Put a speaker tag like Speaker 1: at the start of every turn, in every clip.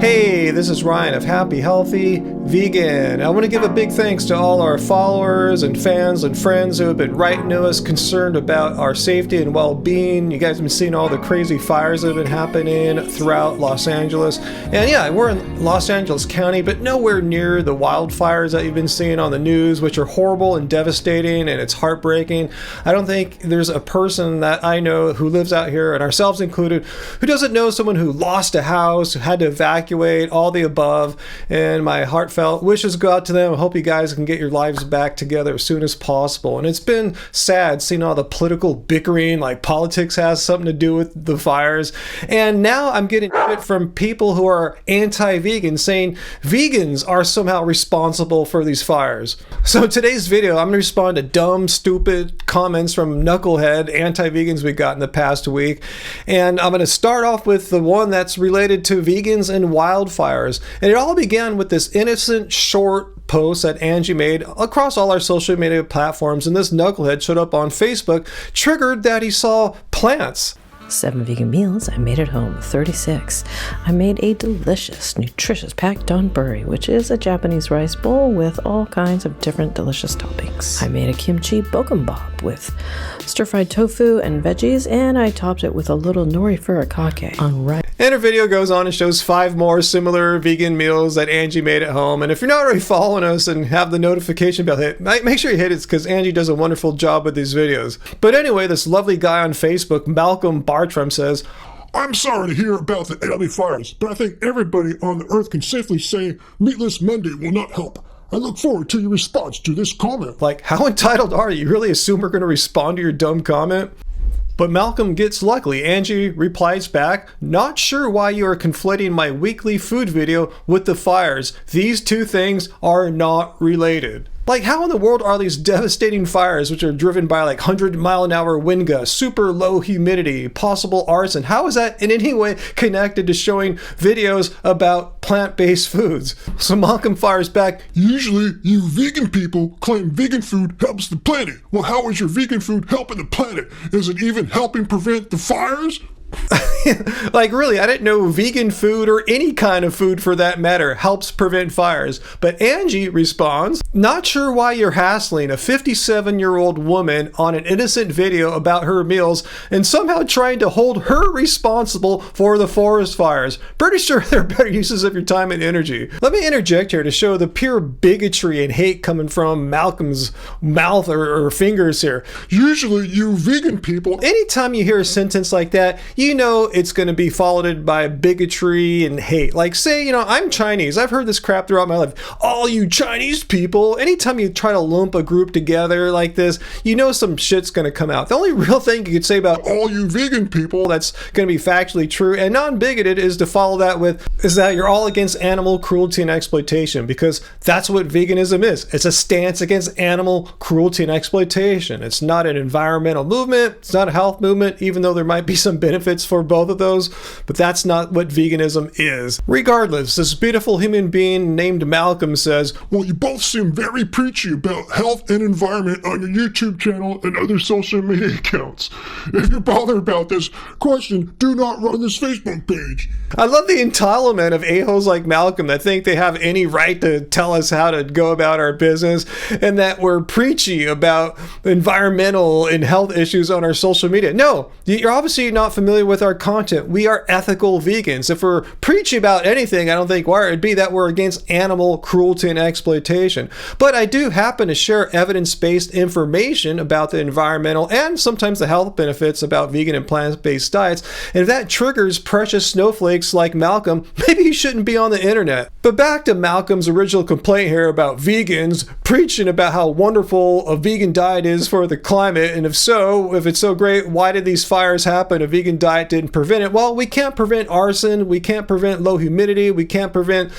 Speaker 1: Hey, this is Ryan of Happy Healthy Vegan. I want to give a big thanks to all our followers and fans and friends who have been writing to us concerned about our safety and well-being. You guys have been seeing all the crazy fires that have been happening throughout Los Angeles. And yeah, we're in Los Angeles County, but nowhere near the wildfires that you've been seeing on the news, which are horrible and devastating, and it's heartbreaking. I don't think there's a person that I know who lives out here, and ourselves included, who doesn't know someone who lost a house, who had to evacuate, all the above, and my heartfelt wishes go out to them. I hope you guys can get your lives back together as soon as possible. And it's been sad seeing all the political bickering, like politics has something to do with the fires. And now I'm getting shit from people who are anti-vegan saying vegans are somehow responsible for these fires. So in today's video, I'm going to respond to dumb, stupid comments from knucklehead anti-vegans we got in the past week. And I'm going to start off with the one that's related to vegans and wildfires. And it all began with this innocent short post that Angie made across all our social media platforms, and this knucklehead showed up on Facebook, triggered that he saw plants.
Speaker 2: 7 vegan meals I made at home. 36. I made a delicious, nutritious packed donburi, which is a Japanese rice bowl with all kinds of different delicious toppings. I made a kimchi bokkeumbap with stir-fried tofu and veggies, and I topped it with a little nori furikake on rice.
Speaker 1: And her video goes on and shows 5 more similar vegan meals that Angie made at home. And if you're not already following us and have the notification bell hit, make sure you hit it, because Angie does a wonderful job with these videos. But anyway, this lovely guy on Facebook, Malcolm Bartram, says,
Speaker 3: I'm sorry to hear about the LA fires, but I think everybody on the earth can safely say Meatless Monday will not help. I look forward to your response to this comment.
Speaker 1: Like, how entitled are you? You really assume we're going to respond to your dumb comment? But Malcolm gets lucky. Angie replies back, not sure why you are conflating my weekly food video with the fires. These two things are not related. Like, how in the world are these devastating fires, which are driven by like 100-mile-an-hour wind gusts, super low humidity, possible arson, how is that in any way connected to showing videos about plant-based foods? So Malcolm fires back,
Speaker 3: usually you vegan people claim vegan food helps the planet. Well, how is your vegan food helping the planet? Is it even helping prevent the fires?
Speaker 1: Like, really, I didn't know vegan food, or any kind of food for that matter, helps prevent fires. But Angie responds, not sure why you're hassling a 57-year-old woman on an innocent video about her meals and somehow trying to hold her responsible for the forest fires. Pretty sure there are better uses of your time and energy. Let me interject here to show the pure bigotry and hate coming from Malcolm's mouth or fingers here.
Speaker 3: Usually you vegan people...
Speaker 1: Anytime you hear a sentence like that, you know it's going to be followed by bigotry and hate. Like, say, I'm Chinese. I've heard this crap throughout my life. All you Chinese people. Anytime you try to lump a group together like this, you know some shit's going to come out. The only real thing you could say about
Speaker 3: all you vegan people
Speaker 1: that's going to be factually true and non-bigoted is to follow that with, is that you're all against animal cruelty and exploitation, because that's what veganism is. It's a stance against animal cruelty and exploitation. It's not an environmental movement. It's not a health movement, even though there might be some benefits for both of those, but that's not what veganism is. Regardless, this beautiful human being named Malcolm says,
Speaker 3: well, you both seem very preachy about health and environment on your YouTube channel and other social media accounts. If you're bothered about this, question, do not run this Facebook page.
Speaker 1: I love the entitlement of a-holes like Malcolm that think they have any right to tell us how to go about our business, and that we're preachy about environmental and health issues on our social media. No, you're obviously not familiar with our content. We are ethical vegans. If we're preaching about anything, I don't think why it'd be that we're against animal cruelty and exploitation. But I do happen to share evidence-based information about the environmental and sometimes the health benefits about vegan and plant-based diets. And if that triggers precious snowflakes like Malcolm, maybe he shouldn't be on the internet. But back to Malcolm's original complaint here about vegans preaching about how wonderful a vegan diet is for the climate. And if it's so great, why did these fires happen? A vegan diet didn't prevent it. Well, we can't prevent arson. We can't prevent low humidity. We can't prevent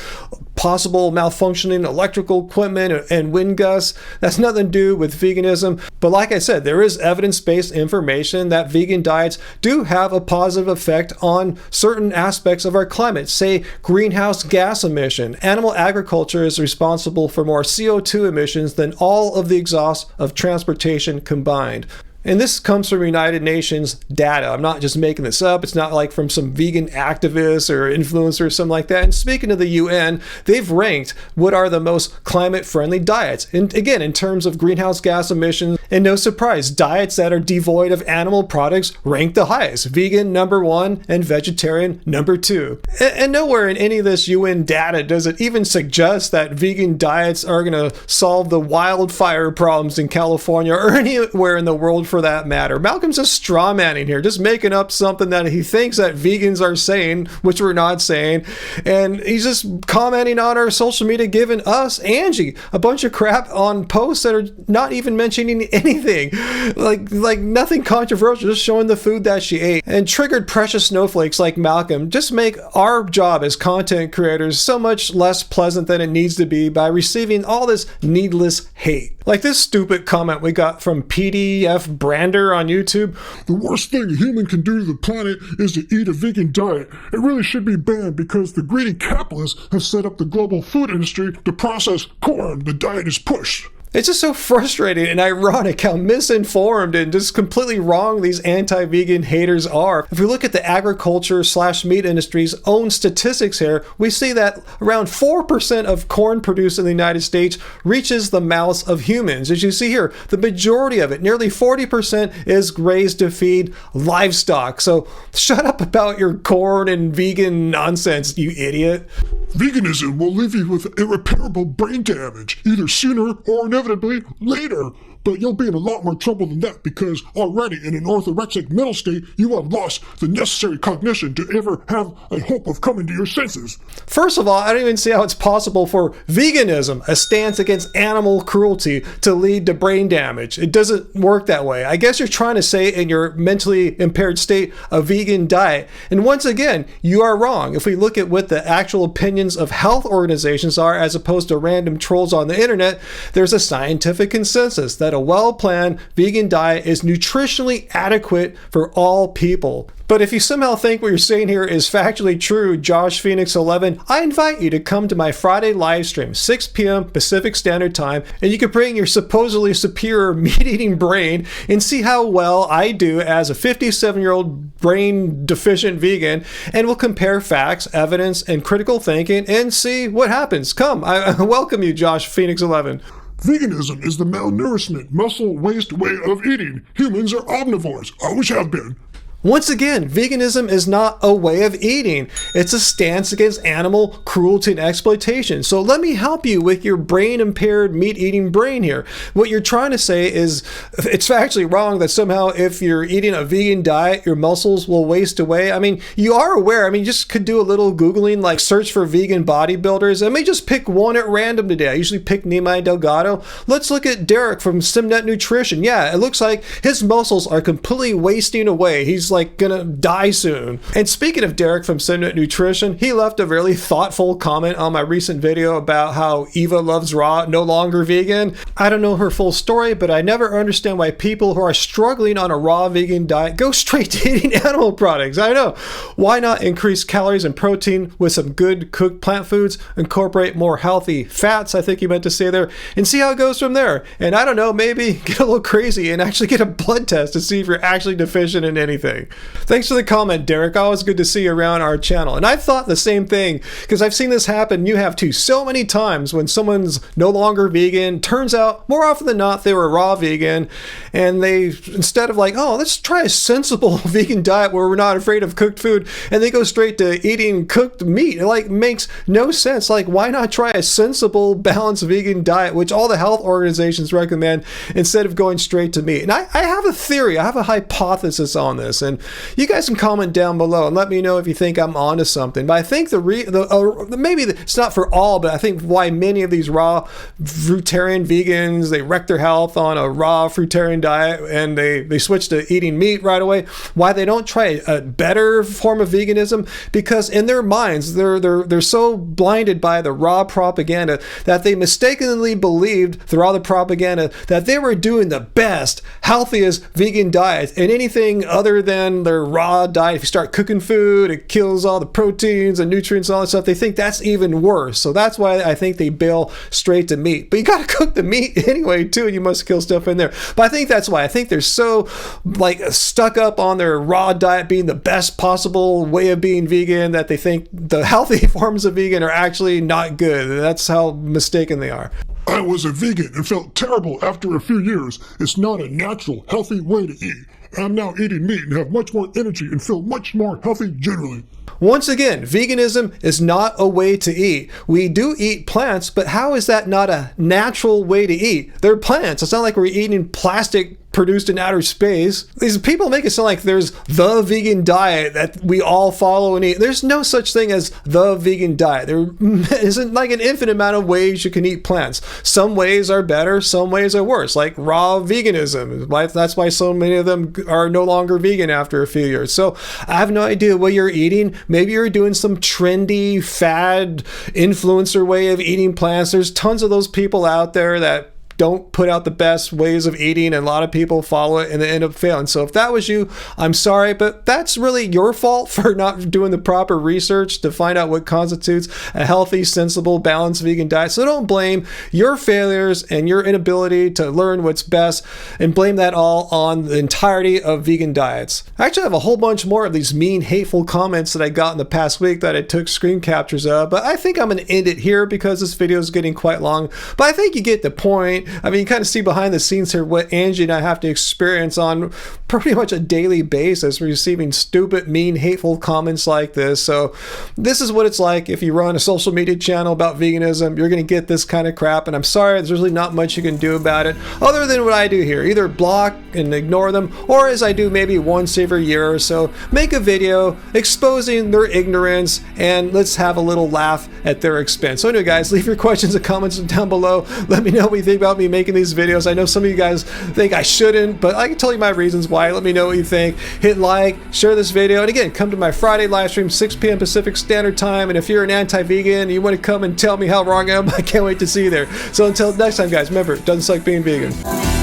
Speaker 1: possible malfunctioning electrical equipment and wind gusts. That's nothing to do with veganism. But like I said, there is evidence-based information that vegan diets do have a positive effect on certain aspects of our climate, say greenhouse gas emission. Animal agriculture is responsible for more CO2 emissions than all of the exhaust of transportation combined. And this comes from United Nations data. I'm not just making this up. It's not like from some vegan activist or influencer or something like that. And speaking of the UN, they've ranked what are the most climate-friendly diets. And again, in terms of greenhouse gas emissions, and no surprise, diets that are devoid of animal products rank the highest. Vegan, number 1, and vegetarian, number 2. And nowhere in any of this UN data does it even suggest that vegan diets are going to solve the wildfire problems in California or anywhere in the world for that matter. Malcolm's just straw manning here, just making up something that he thinks that vegans are saying, which we're not saying. And he's just commenting on our social media, giving us, Angie, a bunch of crap on posts that are not even mentioning anything. Like nothing controversial, just showing the food that she ate. And triggered precious snowflakes like Malcolm just make our job as content creators so much less pleasant than it needs to be by receiving all this needless hate. Like this stupid comment we got from PDF Brander on YouTube.
Speaker 3: The worst thing a human can do to the planet is to eat a vegan diet. It really should be banned because the greedy capitalists have set up the global food industry to process corn the diet is pushed.
Speaker 1: It's just so frustrating and ironic how misinformed and just completely wrong these anti-vegan haters are. If we look at the agriculture/meat industry's own statistics here, we see that around 4% of corn produced in the United States reaches the mouths of humans. As you see here, the majority of it, nearly 40%, is raised to feed livestock. So shut up about your corn and vegan nonsense, you idiot.
Speaker 3: Veganism will leave you with irreparable brain damage, either sooner or inevitably later. But you'll be in a lot more trouble than that because already in an orthorexic mental state, you have lost the necessary cognition to ever have a hope of coming to your senses.
Speaker 1: First of all, I don't even see how it's possible for veganism, a stance against animal cruelty, to lead to brain damage. It doesn't work that way. I guess you're trying to say in your mentally impaired state a vegan diet. And once again, you are wrong. If we look at what the actual opinions of health organizations are as opposed to random trolls on the internet, there's a scientific consensus that a well-planned vegan diet is nutritionally adequate for all people. But if you somehow think what you're saying here is factually true, Josh Phoenix 11, I invite you to come to my Friday live stream, 6 p.m. Pacific Standard Time, and you can bring your supposedly superior meat-eating brain and see how well I do as a 57-year-old brain-deficient vegan, and we'll compare facts, evidence, and critical thinking and see what happens. Come, I welcome you, Josh Phoenix 11.
Speaker 3: Veganism is the malnourishment, muscle waste way of eating. Humans are omnivores, always have been.
Speaker 1: Once again, veganism is not a way of eating. It's a stance against animal cruelty and exploitation. So let me help you with your brain-impaired, meat-eating brain here. What you're trying to say is it's actually wrong that somehow if you're eating a vegan diet, your muscles will waste away. I mean, you are aware. I mean, you just could do a little Googling, like search for vegan bodybuilders. I may just pick one at random today. I usually pick Nimai Delgado. Let's look at Derek from Simnet Nutrition. Yeah, it looks like his muscles are completely wasting away. He's like gonna die soon. And speaking of Derek from Simnet Nutrition, he left a really thoughtful comment on my recent video about how Eva Loves Raw no longer vegan. I don't know her full story, but I never understand why people who are struggling on a raw vegan diet go straight to eating animal products. I know. Why not increase calories and protein with some good cooked plant foods, incorporate more healthy fats, I think you meant to say there, and see how it goes from there. And I don't know, maybe get a little crazy and actually get a blood test to see if you're actually deficient in anything. Thanks for the comment, Derek. Always good to see you around our channel. And I thought the same thing, because I've seen this happen, you have too, so many times when someone's no longer vegan, turns out more often than not they were raw vegan, and they, instead of like, oh, let's try a sensible vegan diet where we're not afraid of cooked food, and they go straight to eating cooked meat. It like makes no sense. Like, why not try a sensible, balanced vegan diet, which all the health organizations recommend, instead of going straight to meat? And I have a theory, I have a hypothesis on this, and you guys can comment down below and let me know if you think I'm onto something. But I think maybe it's not for all, but I think why many of these raw fruitarian vegans, they wreck their health on a raw fruitarian diet and they switch to eating meat right away. Why they don't try a better form of veganism? Because in their minds, they're so blinded by the raw propaganda that they mistakenly believed through all the propaganda that they were doing the best, healthiest vegan diet, and anything other than vegan, their raw diet, if you start cooking food, it kills all the proteins and nutrients and all that stuff. They think that's even worse. So that's why I think they bail straight to meat. But you got to cook the meat anyway, too, and you must kill stuff in there. But I think that's why. I think they're so like stuck up on their raw diet being the best possible way of being vegan that they think the healthy forms of vegan are actually not good. That's how mistaken they are.
Speaker 3: I was a vegan and felt terrible after a few years. It's not a natural, healthy way to eat. I'm now eating meat and have much more energy and feel much more healthy generally.
Speaker 1: Once again, veganism is not a way to eat. We do eat plants, but how is that not a natural way to eat? They're plants. It's not like we're eating plastic produced in outer space. These people make it sound like there's the vegan diet that we all follow and eat. There's no such thing as the vegan diet. There isn't like an infinite amount of ways you can eat plants. Some ways are better, some ways are worse, like raw veganism. That's why so many of them are no longer vegan after a few years. So I have no idea what you're eating. Maybe you're doing some trendy fad influencer way of eating plants. There's tons of those people out there that don't put out the best ways of eating, and a lot of people follow it and they end up failing. So if that was you, I'm sorry, but that's really your fault for not doing the proper research to find out what constitutes a healthy, sensible, balanced vegan diet. So don't blame your failures and your inability to learn what's best and blame that all on the entirety of vegan diets. I actually have a whole bunch more of these mean, hateful comments that I got in the past week that I took screen captures of, but I think I'm going to end it here because this video is getting quite long. But I think you get the point. I mean, you kind of see behind the scenes here what Angie and I have to experience on pretty much a daily basis, receiving stupid, mean, hateful comments like this. So this is what it's like if you run a social media channel about veganism. You're going to get this kind of crap, and I'm sorry, there's really not much you can do about it other than what I do here. Either block and ignore them, or as I do maybe once every year or so, make a video exposing their ignorance, and let's have a little laugh at their expense. So anyway, guys, leave your questions and comments down below. Let me know what you think about me making these videos. I know some of you guys think I shouldn't, but I can tell you my reasons why. Let me know what you think. Hit like, share this video, and again, come to my Friday live stream, 6 p.m. Pacific Standard Time. And if you're an anti-vegan and you want to come and tell me how wrong I am, I can't wait to see you there. So until next time, guys, remember, it doesn't suck being vegan.